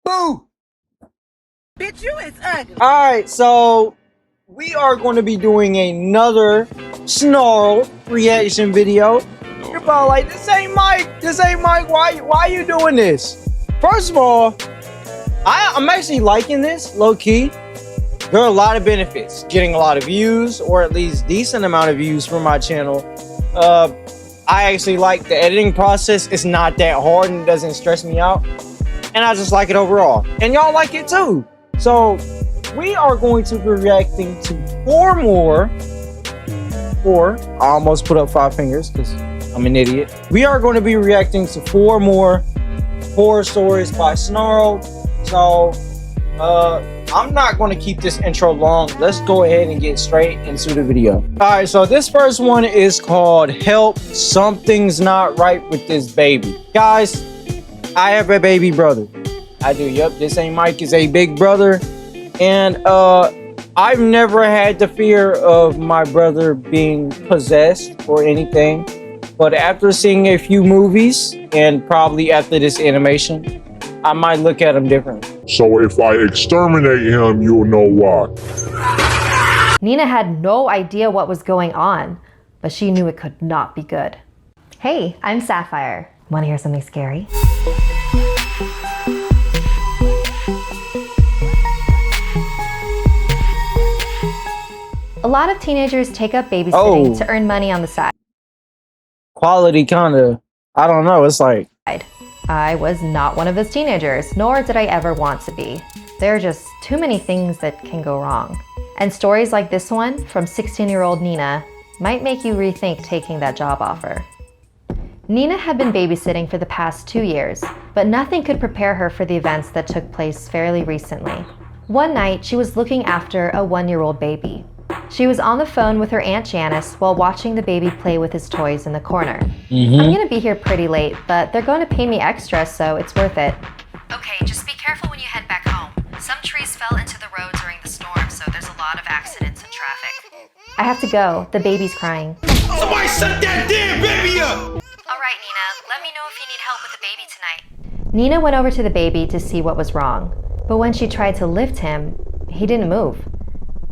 Boo! Bitch, you is ugly. Alright, so we are going to be doing another Snarled reaction video. You're about like, this ain't Mike. This ain't Mike. Why are you doing this? First of all, I'm actually liking this, low key. There are a lot of benefits. Getting a lot of views, or at least decent amount of views for my channel. I actually like the editing process. It's not that hard and it doesn't stress me out. And I just like it overall. And y'all like it too. So we are going to be reacting to four. I almost put up 5 fingers because I'm an idiot. We are going to be reacting to 4 more horror stories by Snarled. So I'm not going to keep this intro long. Let's go ahead and get straight into the video. All right, so this first one is called Help, Something's Not Right with This Baby. Guys, I have a baby brother. I do. Yep, this ain't Mike, is a big brother. And I've never had the fear of my brother being possessed or anything. But after seeing a few movies, and probably after this animation, I might look at him differently. So if I exterminate him, you'll know why. Nina had no idea what was going on, but she knew it could not be good. Hey, I'm Sapphire. Want to hear something scary? A lot of teenagers take up babysitting to earn money on the side. Quality kinda, I don't know, it's like... I was not one of those teenagers, nor did I ever want to be. There are just too many things that can go wrong. And stories like this one from 16-year-old Nina might make you rethink taking that job offer. Nina had been babysitting for the past 2 years, but nothing could prepare her for the events that took place fairly recently. One night, she was looking after a 1-year-old baby. She was on the phone with her Aunt Janice while watching the baby play with his toys in the corner. I'm gonna be here pretty late, but they're going to pay me extra, so it's worth it. Okay, just be careful when you head back home. Some trees fell into the road during the storm, so there's a lot of accidents and traffic. I have to go. The baby's crying. Somebody shut that damn baby up! All right, Nina, let me know if you need help with the baby tonight. Nina went over to the baby to see what was wrong, but when she tried to lift him, he didn't move.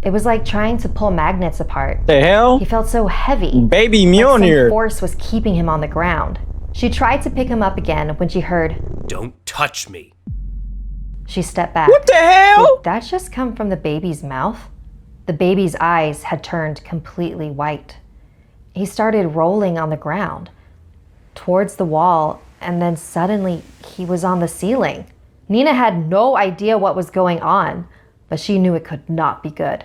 It was like trying to pull magnets apart. The hell? He felt so heavy. Baby Mjolnir. Like some force was keeping him on the ground. She tried to pick him up again when she heard, "Don't touch me." She stepped back. What the hell? Did that just come from the baby's mouth? The baby's eyes had turned completely white. He started rolling on the ground, towards the wall, and then suddenly he was on the ceiling. Nina had no idea what was going on, but she knew it could not be good.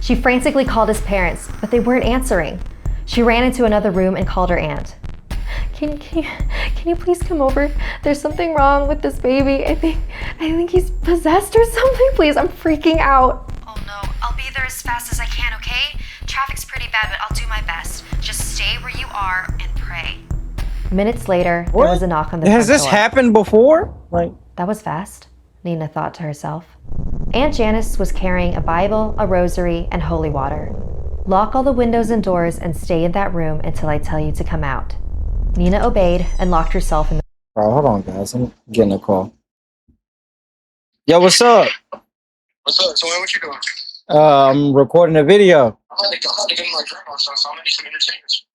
She frantically called his parents, but they weren't answering. She ran into another room and called her aunt. Can you please come over? There's something wrong with this baby. I think he's possessed or something. Please, I'm freaking out. Oh no, I'll be there as fast as I can, okay? Traffic's pretty bad, but I'll do my best. Just stay where you are and pray. Minutes later, there was a knock on the front door. Has this happened before? Like, that was fast, Nina thought to herself. Aunt Janice was carrying a Bible, a rosary, and holy water. Lock all the windows and doors and stay in that room until I tell you to come out. Nina obeyed and locked herself in the... oh, hold on, guys. I'm getting a call. Yo, what's up? What's up? So what you doing? I'm recording a video. I'm about to get my grandma, so I'm gonna need some entertainers.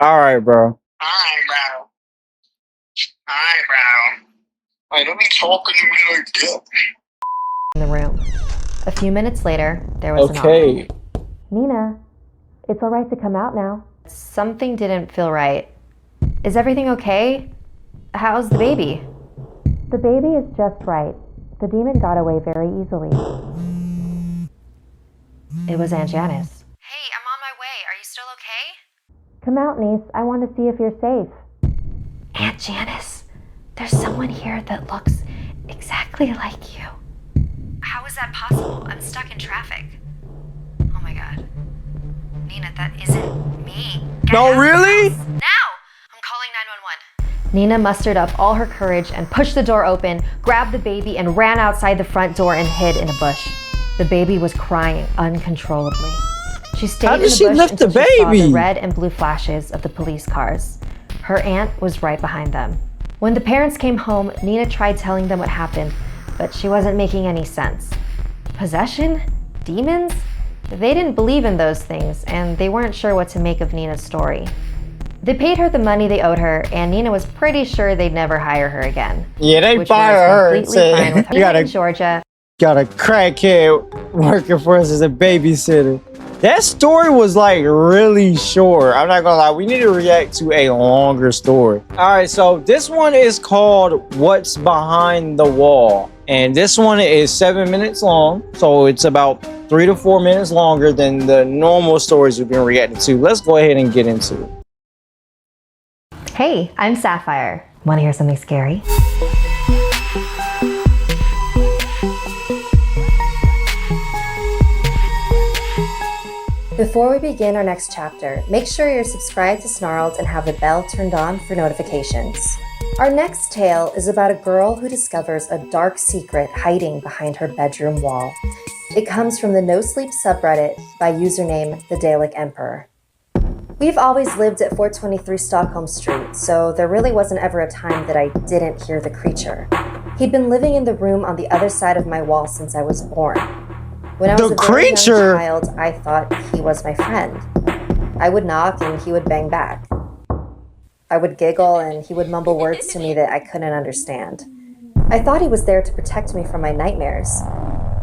All right, bro. Alright, bro. Hey, don't be talking to me like that. In the room. A few minutes later, there was a knock. Nina, it's all right to come out now. Something didn't feel right. Is everything okay? How's the baby? The baby is just right. The demon got away very easily. It was Aunt Janice. Hey, I'm on my way. Are you still okay? Come out, niece. I want to see if you're safe. Aunt Janice, there's someone here that looks exactly like you. How is that possible? I'm stuck in traffic. Oh my god. Nina, that isn't me. No, really? Now! I'm calling 911. Nina mustered up all her courage and pushed the door open, grabbed the baby, and ran outside the front door and hid in a bush. The baby was crying uncontrollably. She stayed in the bush until she saw the red and blue flashes of the police cars. Her aunt was right behind them. When the parents came home, Nina tried telling them what happened, but she wasn't making any sense. Possession? Demons? They didn't believe in those things, and they weren't sure what to make of Nina's story. They paid her the money they owed her, and Nina was pretty sure they'd never hire her again. Yeah, they which fire was her and completely fine say, with you her in Georgia. got a crackhead working for us as a babysitter. That story was like really short. I'm not gonna lie, we need to react to a longer story. All right, so this one is called What's Behind the Wall. And this one is 7 minutes long. So it's about 3 to 4 minutes longer than the normal stories we've been reacting to. Let's go ahead and get into it. Hey, I'm Sapphire. Want to hear something scary? Before we begin our next chapter, make sure you're subscribed to Snarled and have the bell turned on for notifications. Our next tale is about a girl who discovers a dark secret hiding behind her bedroom wall. It comes from the No Sleep subreddit by username The Dalek Emperor. We've always lived at 423 Stockholm Street, so there really wasn't ever a time that I didn't hear the creature. He'd been living in the room on the other side of my wall since I was born. When I was a very young child, I thought he was my friend. I would knock and he would bang back. I would giggle and he would mumble words to me that I couldn't understand. I thought he was there to protect me from my nightmares.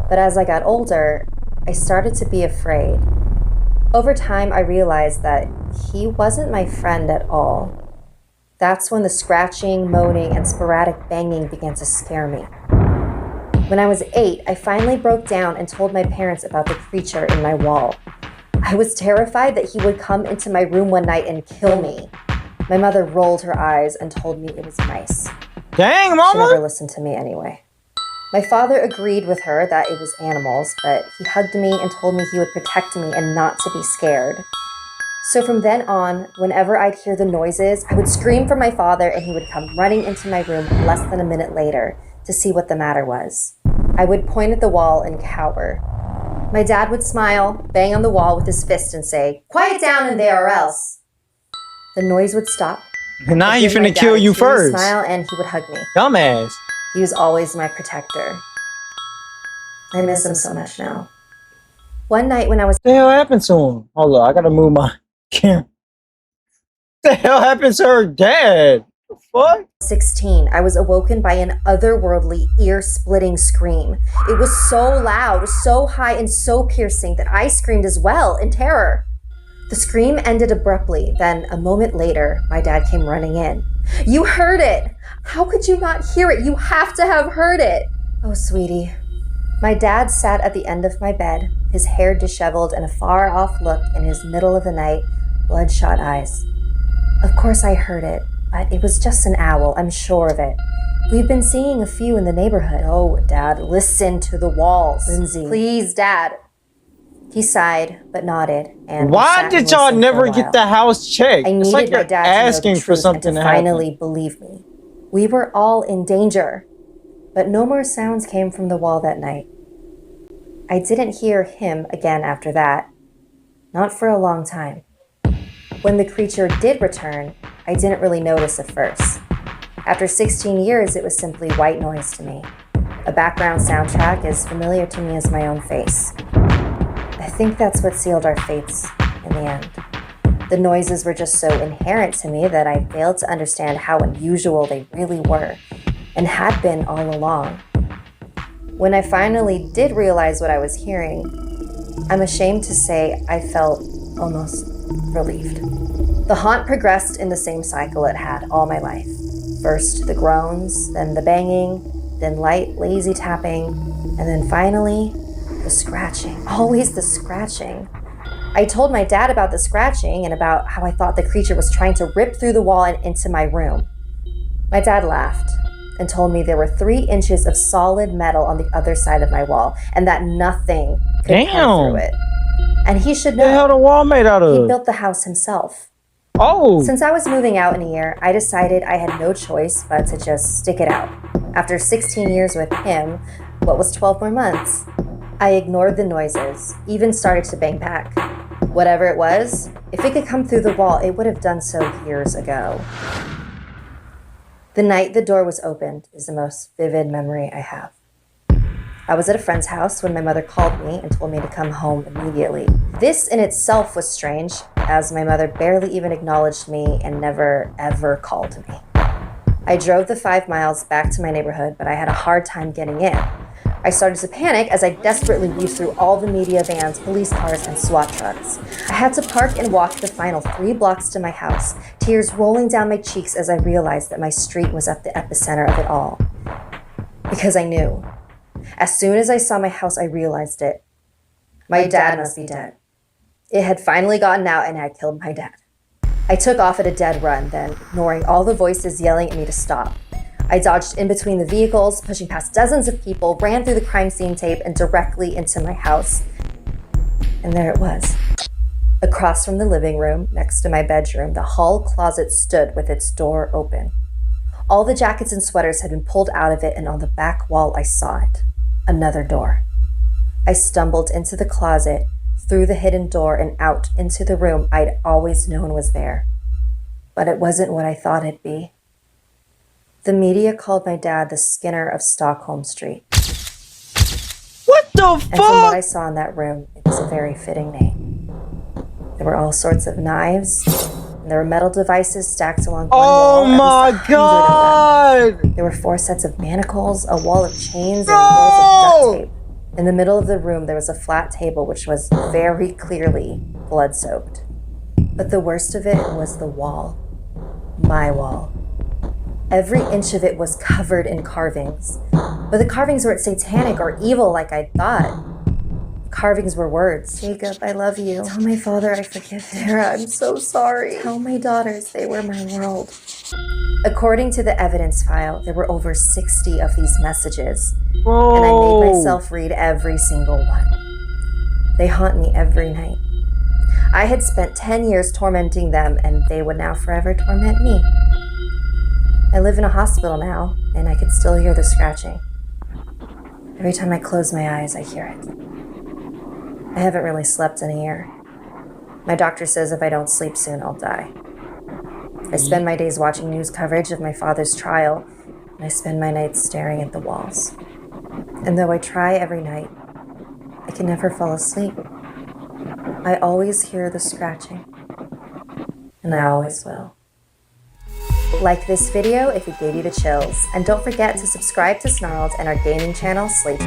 But as I got older, I started to be afraid. Over time, I realized that he wasn't my friend at all. That's when the scratching, moaning, and sporadic banging began to scare me. When I was 8, I finally broke down and told my parents about the creature in my wall. I was terrified that he would come into my room one night and kill me. My mother rolled her eyes and told me it was mice. Dang, She mama! never listened to me anyway. My father agreed with her that it was animals, but he hugged me and told me he would protect me and not to be scared. So from then on, whenever I'd hear the noises, I would scream for my father and he would come running into my room less than a minute later to see what the matter was. I would point at the wall and cower. My dad would smile, bang on the wall with his fist and say, "Quiet down in there or else." The noise would stop. Now I'd he give my finna dad kill a you teary first. Smile and he would hug me. Dumbass. He was always my protector. I miss him so much now. One night when I was What the hell happened to him? Hold on, I gotta move my camera. What the hell happened to her dad? What? 16, I was awoken by an otherworldly, ear-splitting scream. It was so loud, so high, and so piercing that I screamed as well in terror. The scream ended abruptly. Then, a moment later, my dad came running in. "You heard it! How could you not hear it? You have to have heard it!" "Oh, sweetie." My dad sat at the end of my bed, his hair disheveled and a far-off look in his middle-of-the-night, bloodshot eyes. Of course I heard it, but it was just an owl, I'm sure of it. We've been seeing a few in the neighborhood. "Oh, Dad, listen to the walls." "Lindsay, please, Dad." He sighed, but nodded. And Why did y'all never get the house checked? I It's needed like my you're dad to know the asking for truth and something to to happen. finally believe me. We were all in danger. But no more sounds came from the wall that night. I didn't hear him again after that. Not for a long time. When the creature did return, I didn't really notice at first. After 16 years, it was simply white noise to me. A background soundtrack as familiar to me as my own face. I think that's what sealed our fates in the end. The noises were just so inherent to me that I failed to understand how unusual they really were, and had been all along. When I finally did realize what I was hearing, I'm ashamed to say I felt almost relieved. The haunt progressed in the same cycle it had all my life. First the groans, then the banging, then light, lazy tapping, and then finally, the scratching. Always the scratching. I told my dad about the scratching and about how I thought the creature was trying to rip through the wall and into my room. My dad laughed and told me there were 3 inches of solid metal on the other side of my wall and that nothing could come through it. And he should know. What the hell the wall made out of? He built the house himself. Oh! Since I was moving out in a year, I decided I had no choice but to just stick it out. After 16 years with him, what was 12 more months? I ignored the noises, even started to bang back. Whatever it was, if it could come through the wall, it would have done so years ago. The night the door was opened is the most vivid memory I have. I was at a friend's house when my mother called me and told me to come home immediately. This in itself was strange, as my mother barely even acknowledged me and never, ever called me. I drove the 5 miles back to my neighborhood, but I had a hard time getting in. I started to panic as I desperately weaved through all the media vans, police cars, and SWAT trucks. I had to park and walk the final 3 blocks to my house, tears rolling down my cheeks as I realized that my street was at the epicenter of it all. Because I knew. As soon as I saw my house, I realized it. My dad must be dead. It had finally gotten out and I had killed my dad. I took off at a dead run, then, ignoring all the voices yelling at me to stop. I dodged in between the vehicles, pushing past dozens of people, ran through the crime scene tape, and directly into my house. And there it was. Across from the living room, next to my bedroom, the hall closet stood with its door open. All the jackets and sweaters had been pulled out of it, and on the back wall I saw it. Another door. I stumbled into the closet, through the hidden door, and out into the room I'd always known was there. But it wasn't what I thought it'd be. The media called my dad the Skinner of Stockholm Street. What the And from what I fuck? saw in that room, it was a very fitting name. There were all sorts of knives, and there were metal devices stacked along one wall. Oh at least my 100 of them. god! There were 4 sets of manacles, a wall of chains, and rolls of duct tape. In the middle of the room, there was a flat table which was very clearly blood-soaked. But the worst of it was the wall. My wall. Every inch of it was covered in carvings. But the carvings weren't satanic or evil like I thought. The carvings were words. Jacob, I love you. Tell my father I forgive him. Sarah, I'm so sorry. Tell my daughters they were my world. According to the evidence file, there were over 60 of these messages. Bro. And I made myself read every single one. They haunt me every night. I had spent 10 years tormenting them, and they would now forever torment me. I live in a hospital now, and I can still hear the scratching. Every time I close my eyes, I hear it. I haven't really slept in a year. My doctor says if I don't sleep soon, I'll die. I spend my days watching news coverage of my father's trial, and I spend my nights staring at the walls. And though I try every night, I can never fall asleep. I always hear the scratching, and I always will. Like this video if it gave you the chills, and don't forget to subscribe to Snarled and our gaming channel, Sleep.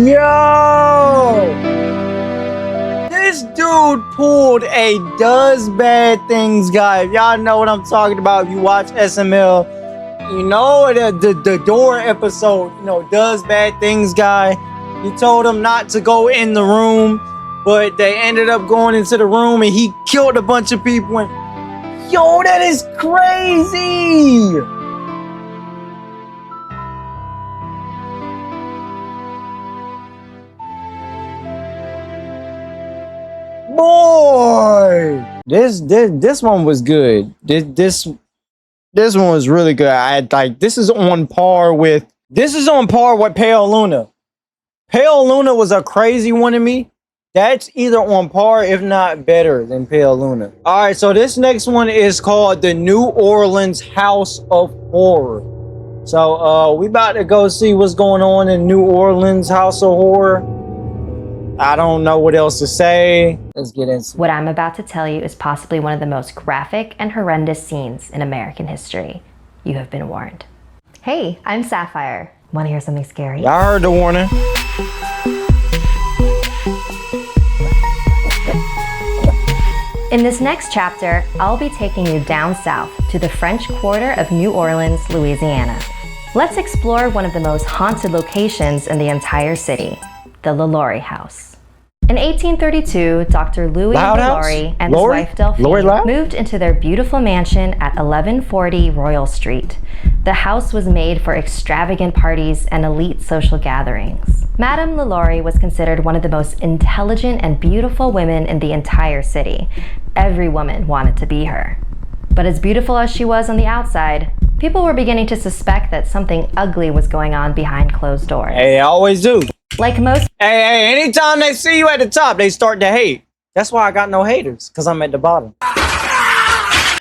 Yo! This dude pulled a does bad things guy. If y'all know what I'm talking about, if you watch SML, you know the door episode, you know, does bad things guy. He told him not to go in the room, but they ended up going into the room and he killed a bunch of people. And yo, that is crazy! Boy, this one was good. This one was really good. This is on par with Pale Luna. Pale Luna was a crazy one to me. That's either on par, if not better than Pale Luna. All right, so this next one is called the New Orleans House of Horror. So we about to go see what's going on in New Orleans House of Horror. I don't know what else to say. Let's get into it. What I'm about to tell you is possibly one of the most graphic and horrendous scenes in American history. You have been warned. Hey, I'm Sapphire. Want to hear something scary? Y'all heard the warning. In this next chapter, I'll be taking you down south to the French Quarter of New Orleans, Louisiana. Let's explore one of the most haunted locations in the entire city, the LaLaurie House. In 1832, Dr. Louis LaLaurie and his wife Delphine moved into their beautiful mansion at 1140 Royal Street. The house was made for extravagant parties and elite social gatherings. Madame LaLaurie was considered one of the most intelligent and beautiful women in the entire city. Every woman wanted to be her. But as beautiful as she was on the outside, People were beginning to suspect that something ugly was going on behind closed doors. Hey, I always do. Like most Hey, anytime they see you at the top, they start to hate. That's why I got no haters, because I'm at the bottom.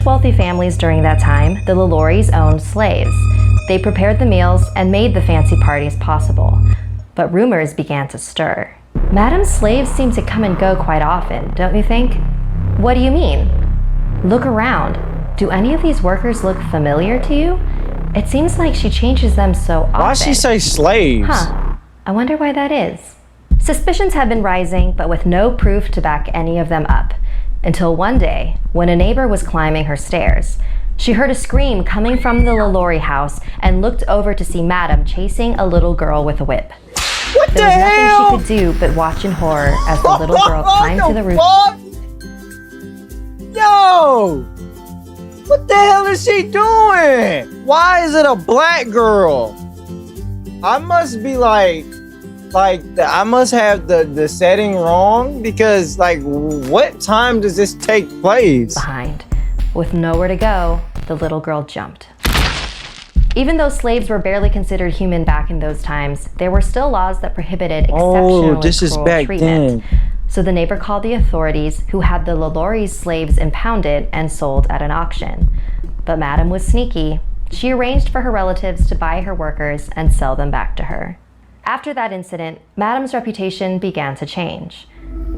wealthy families during that time, the LaLauries owned slaves. They prepared the meals and made the fancy parties possible. But rumors began to stir. Madame's slaves seem to come and go quite often, don't you think? What do you mean? Look around. Do any of these workers look familiar to you? It seems like she changes them so often. Why she say slaves? Huh. I wonder why that is. Suspicions had been rising, but with no proof to back any of them up. Until one day, when a neighbor was climbing her stairs, she heard a scream coming from the LaLaurie house and looked over to see Madame chasing a little girl with a whip. What the There was hell? nothing she could do but watch in horror as the little girl climbed to the roof. Yo! What the hell is she doing? Why is it a black girl? I must be I must have the setting wrong, because what time does this take place? Behind. With nowhere to go, the little girl jumped. Even though slaves were barely considered human back in those times, there were still laws that prohibited exceptionally this is cruel back treatment. then. So the neighbor called the authorities, who had the LaLaurie slaves impounded and sold at an auction. But Madame was sneaky. She arranged for her relatives to buy her workers and sell them back to her. After that incident, Madame's reputation began to change.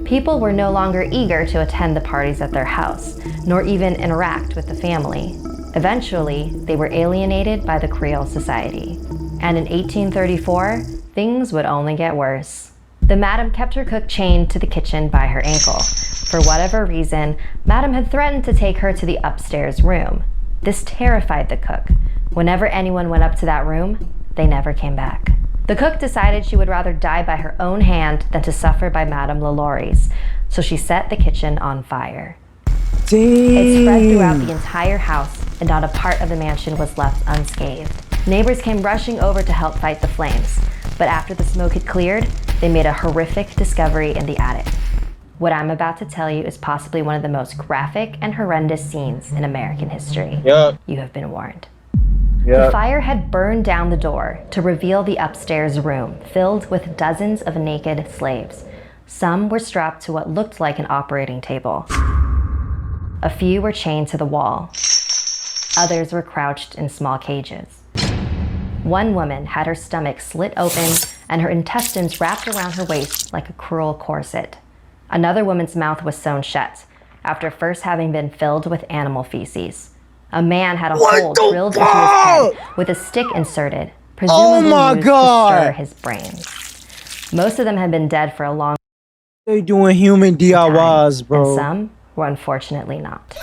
People were no longer eager to attend the parties at their house, nor even interact with the family. Eventually, they were alienated by the Creole Society. And in 1834, things would only get worse. The Madame kept her cook chained to the kitchen by her ankle. For whatever reason, Madame had threatened to take her to the upstairs room. This terrified the cook. Whenever anyone went up to that room, they never came back. The cook decided she would rather die by her own hand than to suffer by Madame LaLaurie's, so she set the kitchen on fire. It spread throughout the entire house, and not a part of the mansion was left unscathed. Neighbors came rushing over to help fight the flames, but after the smoke had cleared, they made a horrific discovery in the attic. What I'm about to tell you is possibly one of the most graphic and horrendous scenes in American history. Yep. You have been warned. Yep. The fire had burned down the door to reveal the upstairs room filled with dozens of naked slaves. Some were strapped to what looked like an operating table. A few were chained to the wall. Others were crouched in small cages. One woman had her stomach slit open and her intestines wrapped around her waist like a cruel corset. Another woman's mouth was sewn shut, after first having been filled with animal feces. A man had a hole drilled into his head with a stick inserted, presumably used to stir his brains. Most of them had been dead for a long They doing human DIYs, time, bro. and some were unfortunately not.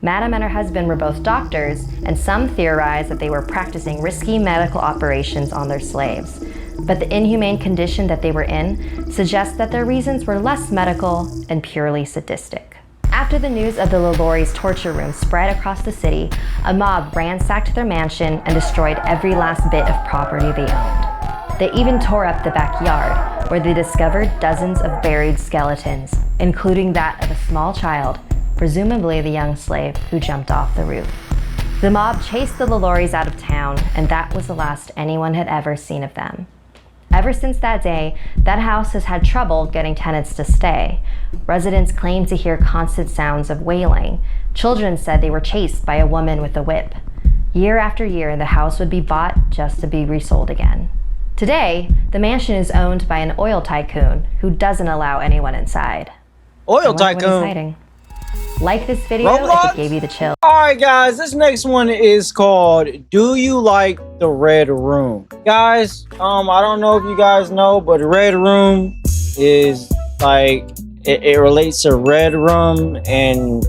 Madame and her husband were both doctors, and some theorized that they were practicing risky medical operations on their slaves. But the inhumane condition that they were in suggests that their reasons were less medical and purely sadistic. After the news of the LaLaurie's torture room spread across the city, a mob ransacked their mansion and destroyed every last bit of property they owned. They even tore up the backyard, where they discovered dozens of buried skeletons, including that of a small child, presumably the young slave who jumped off the roof. The mob chased the LaLauries out of town, and that was the last anyone had ever seen of them. Ever since that day, that house has had trouble getting tenants to stay. Residents claimed to hear constant sounds of wailing. Children said they were chased by a woman with a whip. Year after year, the house would be bought just to be resold again. Today, the mansion is owned by an oil tycoon who doesn't allow anyone inside. Oil I wonder what he's tycoon. hiding. Like this video Roblox? if it gave you the chill. Alright guys, this next one is called Do You Like the Red Room? Guys, I don't know if you guys know, but Red Room is it relates to Red Room, and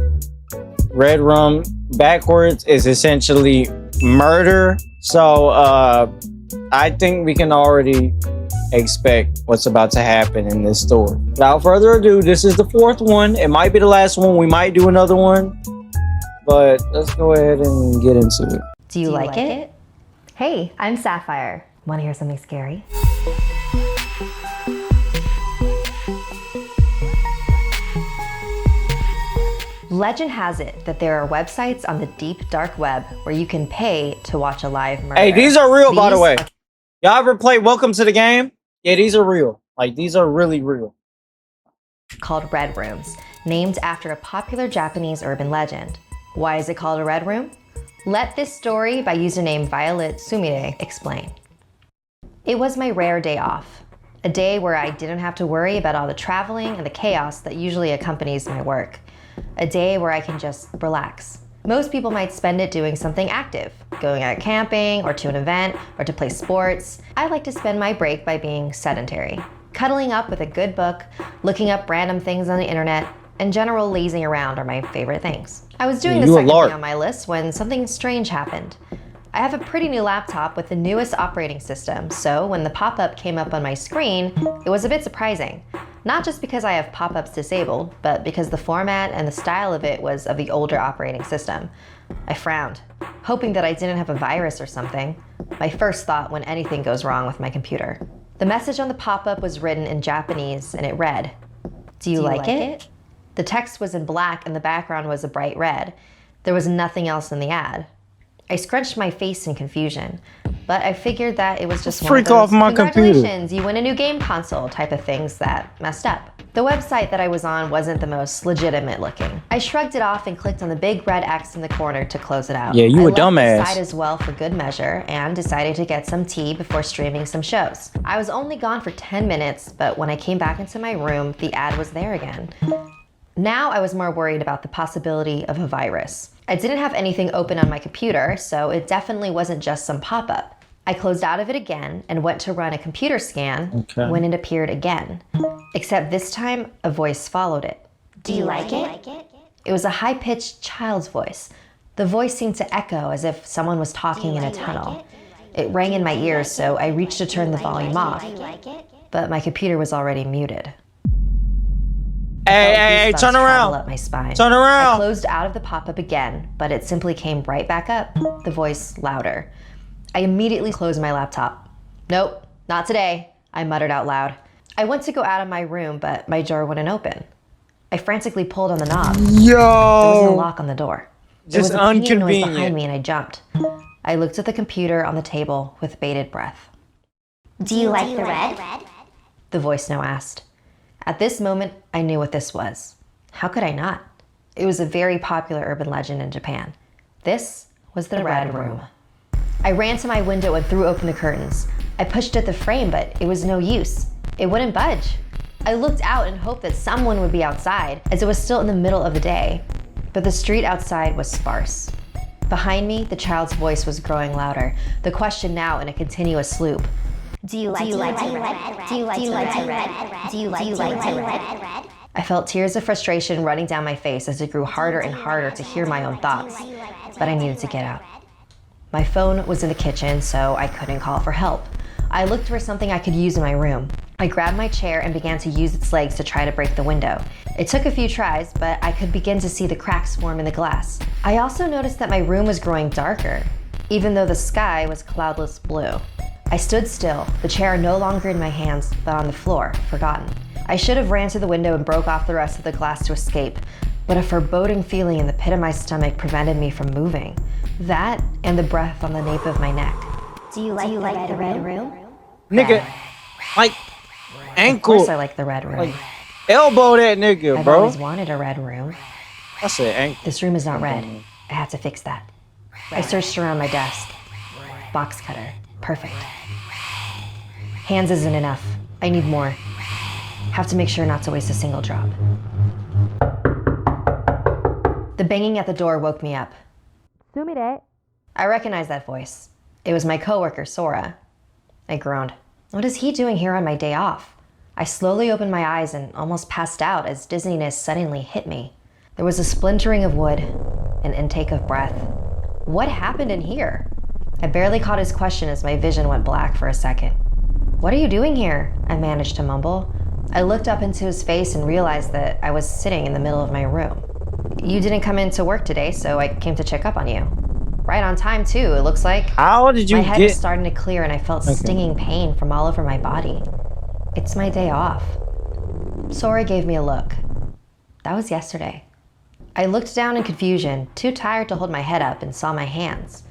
Red Room backwards is essentially murder. So I think we can already expect what's about to happen in this story. Without further ado, this is the fourth one. It might be the last one. We might do another one, but let's go ahead and get into it. Do you like it? Hey, I'm Sapphire. Want to hear something scary? Legend has it that there are websites on the deep dark web where you can pay to watch a live murder. Hey, these are real, by the These way. are Y'all ever play Welcome to the Game? Yeah, these are real. Like, these are really real. called red rooms, named after a popular Japanese urban legend. Why is it called a red room? Let this story by username Violet Sumire explain. It was my rare day off. A day where I didn't have to worry about all the traveling and the chaos that usually accompanies my work. A day where I can just relax. Most people might spend it doing something active, going out camping or to an event or to play sports. I like to spend my break by being sedentary, cuddling up with a good book, looking up random things on the internet, and general lazing around are my favorite things. I was doing the second thing on my list when something strange happened. I have a pretty new laptop with the newest operating system, so when the pop-up came up on my screen, it was a bit surprising. Not just because I have pop-ups disabled, but because the format and the style of it was of the older operating system. I frowned, hoping that I didn't have a virus or something. My first thought when anything goes wrong with my computer. The message on the pop-up was written in Japanese and it read, "Do you like it?" The text was in black and the background was a bright red. There was nothing else in the ad. I scrunched my face in confusion, but I figured that it was just one of those "congratulations, you win a new game console" type of things that messed up. The website that I was on wasn't the most legitimate looking. I shrugged it off and clicked on the big red X in the corner to close it out. Yeah, you a I dumbass. left the site as well for good measure and decided to get some tea before streaming some shows. I was only gone for 10 minutes, but when I came back into my room, the ad was there again. Now I was more worried about the possibility of a virus. I didn't have anything open on my computer, so it definitely wasn't just some pop-up. I closed out of it again and went to run a computer scan when it appeared again. Except this time, a voice followed it. "Do you like it?" It was a high-pitched child's voice. The voice seemed to echo as if someone was talking in a tunnel. It rang in my ears, so I reached to turn the volume off, but my computer was already muted. Hey, turn around. Up my spine. Turn around. I closed out of the pop-up again, but it simply came right back up, the voice louder. I immediately closed my laptop. "Nope, not today," I muttered out loud. I went to go out of my room, but my door wouldn't open. I frantically pulled on the knob. There was no lock on the door. There was a pinging noise behind me and I jumped. I looked at the computer on the table with bated breath. Do you like the red? The voice now asked. At this moment, I knew what this was. How could I not? It was a very popular urban legend in Japan. This was the Red Room. I ran to my window and threw open the curtains. I pushed at the frame, but it was no use. It wouldn't budge. I looked out and hoped that someone would be outside, as it was still in the middle of the day. But the street outside was sparse. Behind me, the child's voice was growing louder, the question now in a continuous loop. Do you like the red? Do you like the red? Do you like the red? I felt tears of frustration running down my face as it grew harder and harder to hear my own thoughts, but I needed to get out. My phone was in the kitchen, so I couldn't call for help. I looked for something I could use in my room. I grabbed my chair and began to use its legs to try to break the window. It took a few tries, but I could begin to see the cracks form in the glass. I also noticed that my room was growing darker, even though the sky was cloudless blue. I stood still, the chair no longer in my hands, but on the floor, forgotten. I should have ran to the window and broke off the rest of the glass to escape, but a foreboding feeling in the pit of my stomach prevented me from moving. That and the breath on the nape of my neck. Do you like the red room? Nigga, like, ankle. Of course I like the red room. Like, elbow that nigga, I've bro. always wanted a red room. I said ankle. This room is not red. I have to fix that. I searched around my desk. Box cutter. Perfect. Hands isn't enough. I need more. Have to make sure not to waste a single drop. The banging at the door woke me up. Sumire. I recognized that voice. It was my coworker, Sora. I groaned. What is he doing here on my day off? I slowly opened my eyes and almost passed out as dizziness suddenly hit me. There was a splintering of wood, an intake of breath. What happened in here? I barely caught his question as my vision went black for a second. What are you doing here? I managed to mumble. I looked up into his face and realized that I was sitting in the middle of my room. You didn't come in to work today, so I came to check up on you. Right on time, too, it looks like. How did you My head get... was starting to clear and I felt stinging pain from all over my body. It's my day off. Sora gave me a look. That was yesterday. I looked down in confusion, too tired to hold my head up, and saw my hands.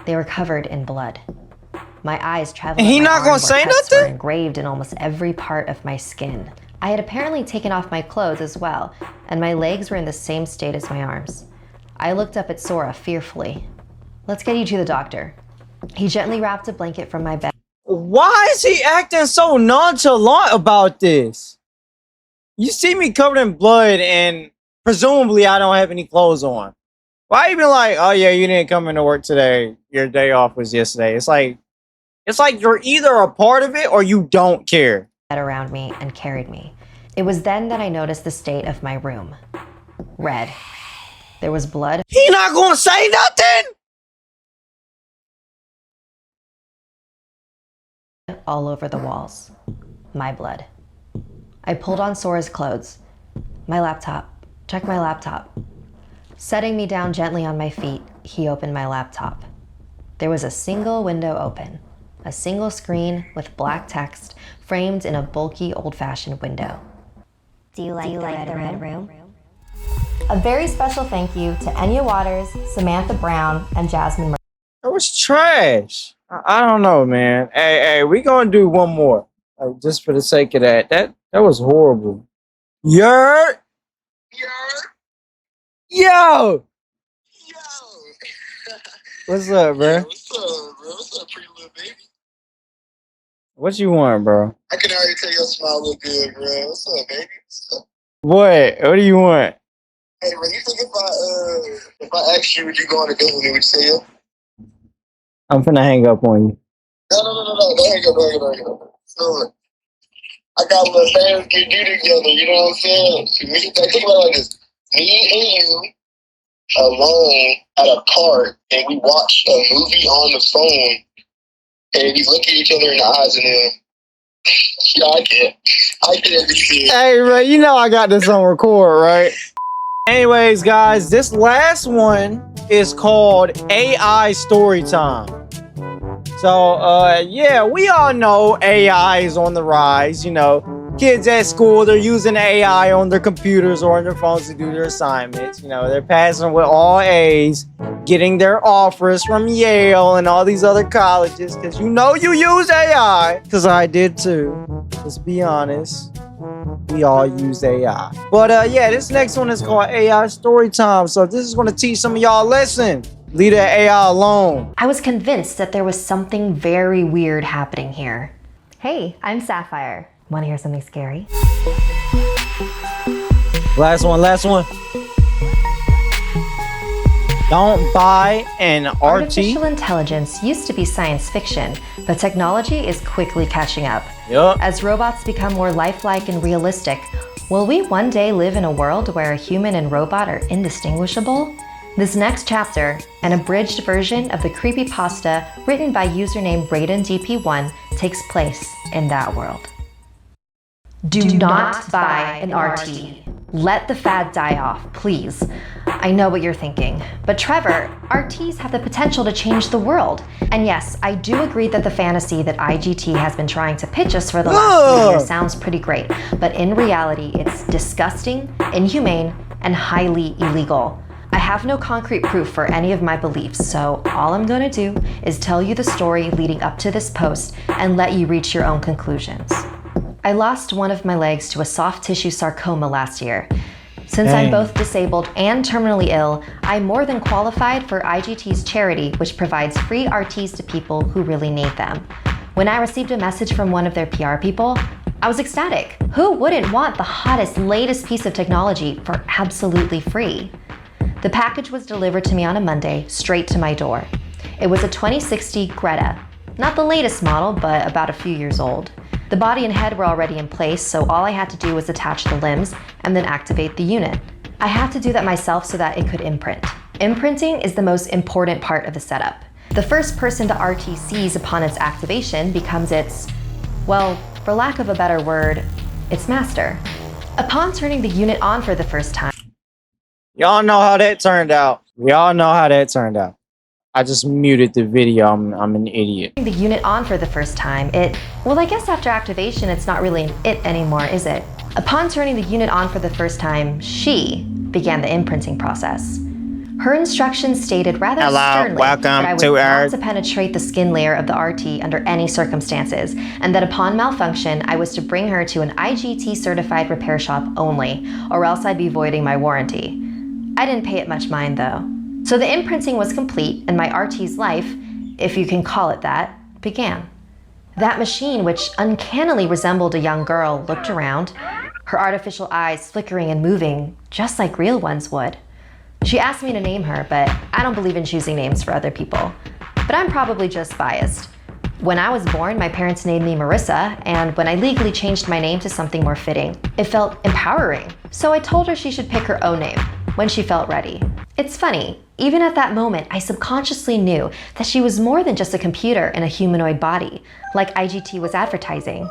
They were covered in blood. My eyes traveled And he up my not gonna arm say where cuts were nothing? engraved in almost every part of my skin. I had apparently taken off my clothes as well, and my legs were in the same state as my arms. I looked up at Sora fearfully. "Let's get you to the doctor." He gently wrapped a blanket from my bed. Why is he acting so nonchalant about this? You see me covered in blood and presumably I don't have any clothes on. Why you be like, oh yeah, you didn't come into work today. Your day off was yesterday. It's like you're either a part of it or you don't care. Around me and carried me. It was then that I noticed the state of my room. Red. There was blood. He not gonna say nothing? All over the walls. My blood. I pulled on Sora's clothes. My laptop. Check my laptop. Setting me down gently on my feet, he opened my laptop. There was a single window open. A single screen with black text framed in a bulky old-fashioned window. Do you like the red room? A very special thank you to Enya Waters, Samantha Brown, and Jasmine Murray. That was trash. I don't know, man. Hey, we gonna do one more. Like, just for the sake of that. That was horrible. Yer! Yo! What's up, bro? What's up, bro? What's up, pretty little baby? What you want, bro? I can already tell your smile look good, bro. What's up, baby? What's up? What do you want? Hey, bro, you think if I asked you, would you go on a date with me? Would you say yeah? I'm finna hang up on you. No. Don't hang up, don't hang up. So, I got a little fans get you together, you know what I'm saying? Think about it like this. Me and you alone at a park, and we watch a movie on the phone, and we look at each other in the eyes, and then, yeah, I can't be serious. Hey, bro, you know I got this on record, right? Anyways, guys, this last one is called AI Story Time. So, yeah, we all know AI is on the rise. You know, kids at school, they're using AI on their computers or on their phones to do their assignments. You know, they're passing with all A's, getting their offers from Yale and all these other colleges. Because you know you use AI. Because I did too. Let's be honest. We all use AI. But yeah, this next one is called AI Story Time. So this is going to teach some of y'all a lesson. Leave that AI alone. I was convinced that there was something very weird happening here. Hey, I'm Sapphire. Want to hear something scary? Last one. Don't buy an RT. Artificial intelligence used to be science fiction, but technology is quickly catching up. Yup. As robots become more lifelike and realistic, will we one day live in a world where a human and robot are indistinguishable? This next chapter, an abridged version of the creepypasta written by username BradenDP1, takes place in that world. Do not buy an RT. Let the fad die off, please. I know what you're thinking, but Trevor, RTs have the potential to change the world. And yes, I do agree that the fantasy that IGT has been trying to pitch us for the last 3 years sounds pretty great, but in reality, it's disgusting, inhumane, and highly illegal. I have no concrete proof for any of my beliefs, so all I'm gonna do is tell you the story leading up to this post and let you reach your own conclusions. I lost one of my legs to a soft tissue sarcoma last year. Since I'm both disabled and terminally ill, I'm more than qualified for IGT's charity, which provides free RTs to people who really need them. When I received a message from one of their PR people, I was ecstatic. Who wouldn't want the hottest, latest piece of technology for absolutely free? The package was delivered to me on a Monday, straight to my door. It was a 2060 Greta. Not the latest model, but about a few years old. The body and head were already in place, so all I had to do was attach the limbs and then activate the unit. I had to do that myself so that it could imprint. Imprinting is the most important part of the setup. The first person the RT sees upon its activation becomes its, well, for lack of a better word, its master. Upon turning the unit on for the first time, Y'all know how that turned out. I just muted the video. I'm an idiot. the unit on for the first time, well, I guess after activation, it's not really an it anymore, is it? Upon turning the unit on for the first time, she began the imprinting process. Her instructions stated rather sternly welcome that I was to not Earth. to penetrate the skin layer of the RT under any circumstances, and that upon malfunction, I was to bring her to an IGT certified repair shop only, or else I'd be voiding my warranty. I didn't pay it much mind though. So the imprinting was complete, and my RT's life, if you can call it that, began. That machine, which uncannily resembled a young girl, looked around, her artificial eyes flickering and moving just like real ones would. She asked me to name her, but I don't believe in choosing names for other people. But I'm probably just biased. When I was born, my parents named me Marissa, and when I legally changed my name to something more fitting, it felt empowering. So I told her she should pick her own name when she felt ready. It's funny, even at that moment, I subconsciously knew that she was more than just a computer in a humanoid body, like IGT was advertising.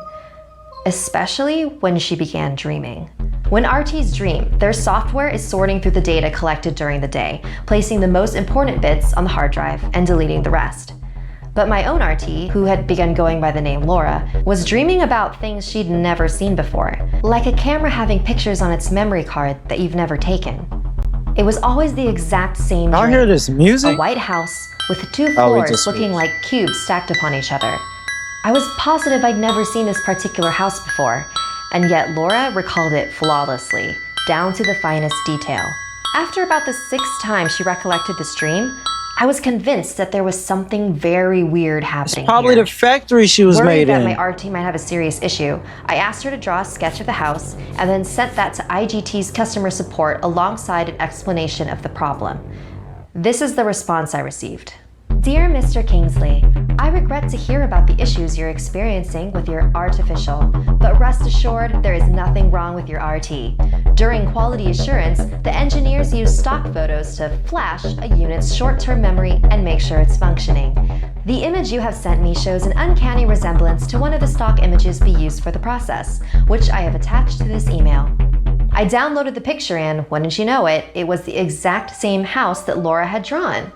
Especially when she began dreaming. When RTs dream, their software is sorting through the data collected during the day, placing the most important bits on the hard drive and deleting the rest. But my own RT, who had begun going by the name Laura, was dreaming about things she'd never seen before, like a camera having pictures on its memory card that you've never taken. It was always the exact same Y'all dream. hear this music? A white house with two Oh, we floors just looking switched. like cubes stacked upon each other. I was positive I'd never seen this particular house before, and yet Laura recalled it flawlessly, down to the finest detail. After about the 6th time she recollected this dream, I was convinced that there was something very weird happening Probably here. the factory she was Worried made that in. my RT might have a serious issue, I asked her to draw a sketch of the house and then sent that to IGT's customer support alongside an explanation of the problem. This is the response I received. Dear Mr. Kingsley, I regret to hear about the issues you're experiencing with your artificial, but rest assured there is nothing wrong with your RT. During quality assurance, the engineers use stock photos to flash a unit's short-term memory and make sure it's functioning. The image you have sent me shows an uncanny resemblance to one of the stock images we used for the process, which I have attached to this email. I downloaded the picture and, wouldn't you know it, it was the exact same house that Laura had drawn.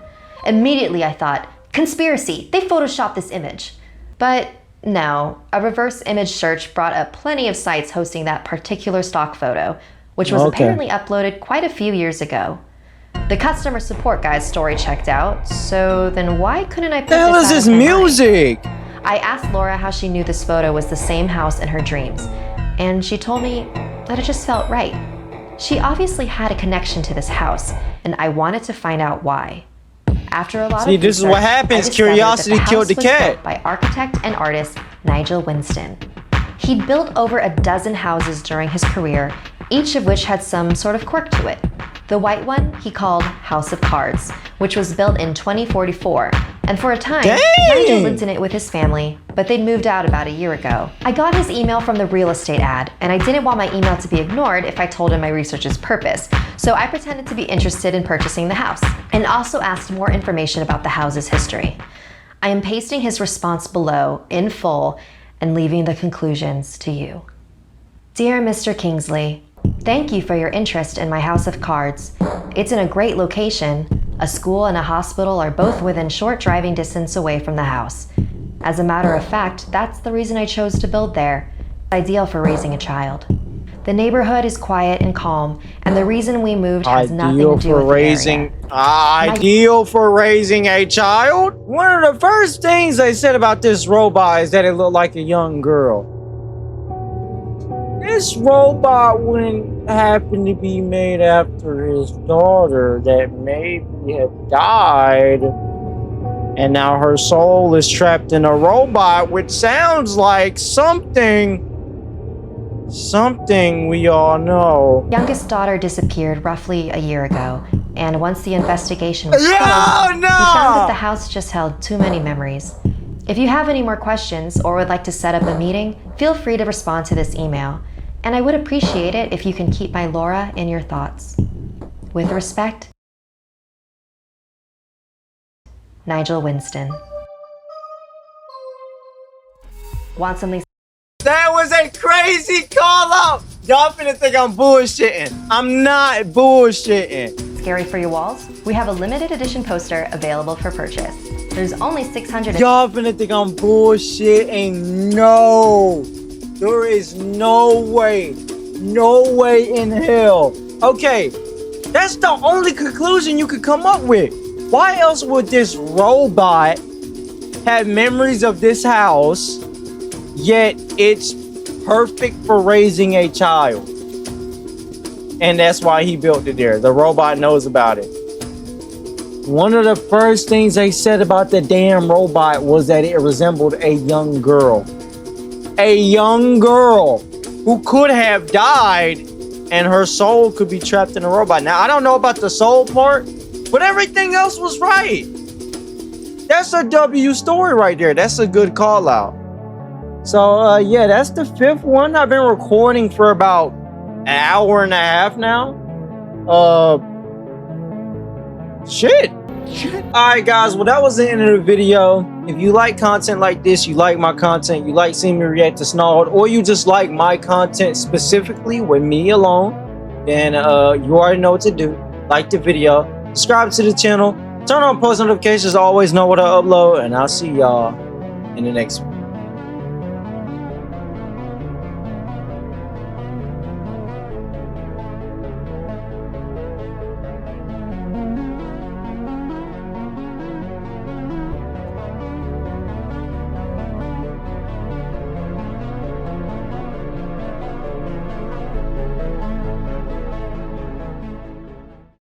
Immediately I thought, conspiracy, they photoshopped this image. But no, a reverse image search brought up plenty of sites hosting that particular stock photo, which was apparently uploaded quite a few years ago. The customer support guy's story checked out, so then why couldn't I put The hell this is out this of my mind? music? I asked Laura how she knew this photo was the same house in her dreams, and she told me that it just felt right. She obviously had a connection to this house, and I wanted to find out why. After a lot See, of this is research, what happens. I discovered Curiosity that the killed the house was cat. built by architect and artist Nigel Winston. He'd built over a dozen houses during his career, each of which had some sort of quirk to it. The white one he called House of Cards, which was built in 2044, and for a time, Nigel lived in it with his family, but they'd moved out about a year ago. I got his email from the real estate ad, and I didn't want my email to be ignored if I told him my research's purpose, so I pretended to be interested in purchasing the house, and also asked more information about the house's history. I am pasting his response below, in full, and leaving the conclusions to you. Dear Mr. Kingsley, thank you for your interest in my House of Cards. It's in a great location. A school and a hospital are both within short driving distance away from the house. As a matter of fact, that's the reason I chose to build there. Ideal for raising a child. The neighborhood is quiet and calm, and the reason we moved has nothing to do with the area. Ideal for raising a child? One of the first things they said about this robot is that it looked like a young girl. This robot wouldn't happen to be made after his daughter that maybe had died, and now her soul is trapped in a robot, which sounds like something we all know. Youngest daughter disappeared roughly a year ago, and once the investigation was No, closed, we no! found that the house just held too many memories. If you have any more questions or would like to set up a meeting, feel free to respond to this email, and I would appreciate it if you can keep my Laura in your thoughts. With respect, Nigel Winston. Want something That was a crazy call out! Y'all finna think I'm bullshitting. I'm not bullshitting. scary for your walls? We have a limited edition poster available for purchase. There's only 600. Y'all finna think I'm bullshitting. No. There is no way in hell. Okay, That's the only conclusion you could come up with. Why else would this robot have memories of this house, yet it's perfect for raising a child? And that's why he built it there. The robot knows about it. One of the first things they said about the damn robot was that it resembled a young girl. A young girl who could have died and her soul could be trapped in a robot. Now, I don't know about the soul part, but everything else was right. That's a W story right there. That's a good call out. So, yeah, that's the 5th one. I've been recording for about an hour and a half now. Shit. Alright guys, well that was the end of the video. If you like content like this, you like my content, you like seeing me react to Snarled, or you just like my content specifically with me alone, then you already know what to do. Like the video, subscribe to the channel, turn on post notifications to always know what I upload, and I'll see y'all in the next one.